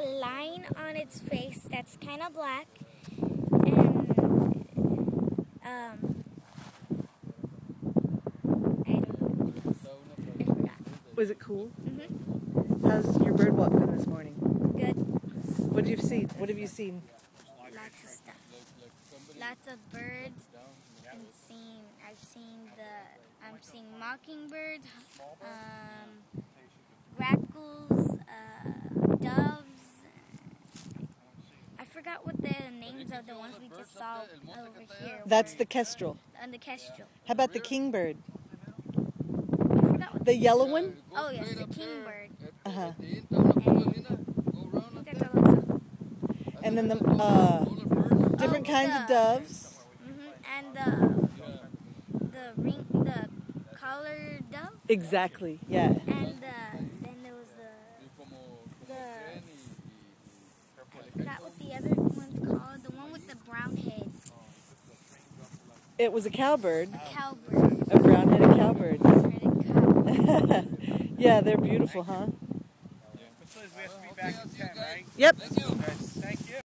a line on its face that's kind of black, and I don't know what it was. I forgot. Was it cool? Mm-hmm. How's your bird walk been this morning? Good. What have you seen? What have you seen? Lots of stuff. Lots of birds. I'm seeing mockingbirds, grackles, doves. I forgot what the names of the ones we just saw over here. That's the kestrel. And the kestrel. How about the kingbird? I forgot what The yellow one? Oh yes, the kingbird. Uh-huh. And then the different kinds of doves. And the collared dove. Exactly. Yeah. And then there was the I forgot what the other one's called. The one with the brown head. It was a cowbird. A cowbird. A brown-headed cowbird. Brown-headed Yeah, they're beautiful, huh? Which says we have to be back at 10, right? Yep. Thank you.